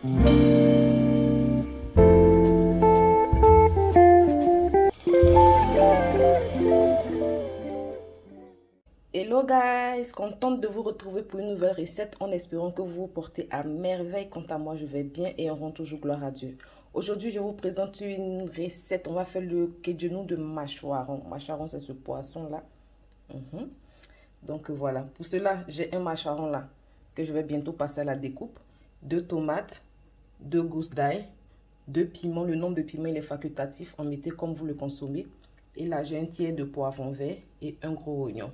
Hello guys, contente de vous retrouver pour une nouvelle recette en espérant que vous vous portez à merveille. Quant à moi, je vais bien et on rend toujours gloire à Dieu. Aujourd'hui, je vous présente une recette. On va faire le quejenou de mâchoiron. Mâchoiron, c'est ce poisson-là. Donc voilà, pour cela, j'ai un mâchoiron là que je vais bientôt passer à la découpe. 2 tomates, 2 gousses d'ail, 2 piments. Le nombre de piments, il est facultatif. En mettez comme vous le consommez. Et là, j'ai un tiers de poivron vert et un gros oignon.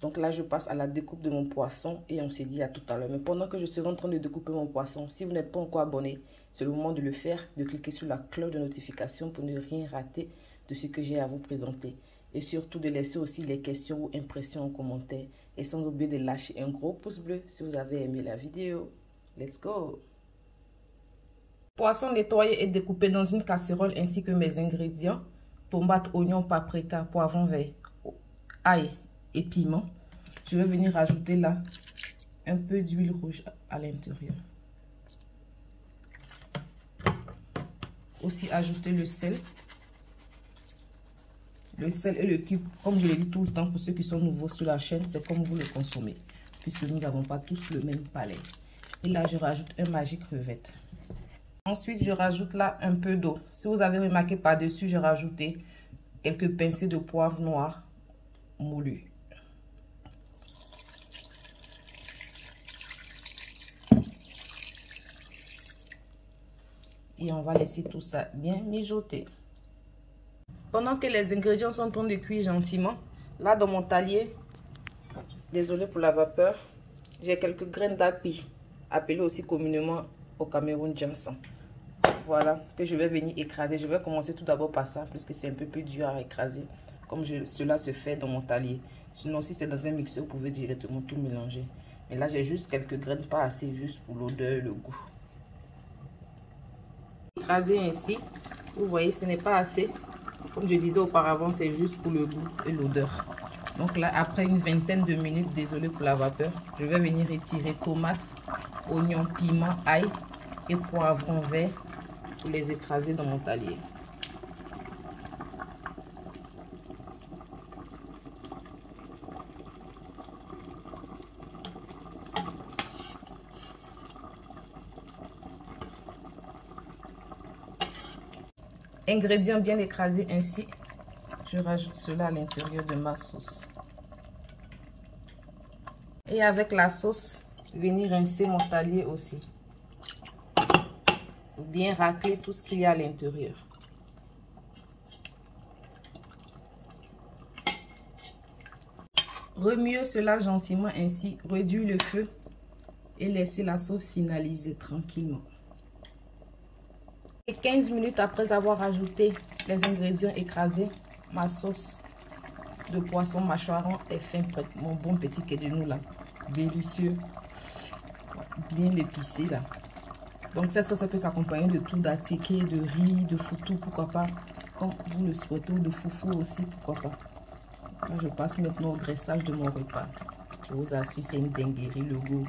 Donc là, je passe à la découpe de mon poisson et on se dit à tout à l'heure. Mais pendant que je serai en train de découper mon poisson, si vous n'êtes pas encore abonné, c'est le moment de le faire, de cliquer sur la cloche de notification pour ne rien rater de ce que j'ai à vous présenter. Et surtout de laisser aussi les questions ou impressions en commentaire. Et sans oublier de lâcher un gros pouce bleu si vous avez aimé la vidéo. Let's go! Poisson nettoyé et découpé dans une casserole ainsi que mes ingrédients. Tomates, oignons, paprika, poivron vert, ail et piment. Je vais venir rajouter là un peu d'huile rouge à l'intérieur. Aussi ajouter le sel. Le sel et le cube, comme je le dis tout le temps pour ceux qui sont nouveaux sur la chaîne, c'est comme vous le consommez. Puisque nous n'avons pas tous le même palais. Et là, je rajoute un Maggi crevette. Ensuite, je rajoute là un peu d'eau. Si vous avez remarqué par-dessus, j'ai rajouté quelques pincées de poivre noir moulu. Et on va laisser tout ça bien mijoter. Pendant que les ingrédients sont en train de cuire gentiment, là dans mon talier, désolé pour la vapeur, j'ai quelques graines d'api, appelées aussi communément au Cameroun jansan. Voilà, que je vais venir écraser. Je vais commencer tout d'abord par ça, puisque c'est un peu plus dur à écraser, comme cela se fait dans mon talier. Sinon, si c'est dans un mixeur, vous pouvez directement tout mélanger. Mais là, j'ai juste quelques graines, pas assez, juste pour l'odeur et le goût. Écraser ainsi, vous voyez, ce n'est pas assez. Comme je disais auparavant, c'est juste pour le goût et l'odeur. Donc là, après une vingtaine de minutes, désolé pour la vapeur, je vais venir retirer tomates, oignons, piments, ail et poivrons verts pour les écraser dans mon talier. Ingrédients bien écrasés ainsi, je rajoute cela à l'intérieur de ma sauce. Et avec la sauce, venir rincer mon talier aussi. Bien racler tout ce qu'il y a à l'intérieur. Remuer cela gentiment ainsi, réduire le feu et laisser la sauce finaliser tranquillement. Et 15 minutes après avoir ajouté les ingrédients écrasés, ma sauce de poisson mâchoiron est fin prête. Mon bon petit quejenou là, délicieux, bien épicé là. Donc cette sauce peut s'accompagner de tout, d'attiqué, de riz, de foutou, pourquoi pas, comme vous le souhaitez, ou de foufou aussi, pourquoi pas. Là, je passe maintenant au dressage de mon repas. Je vous assure, c'est une dinguerie, le goût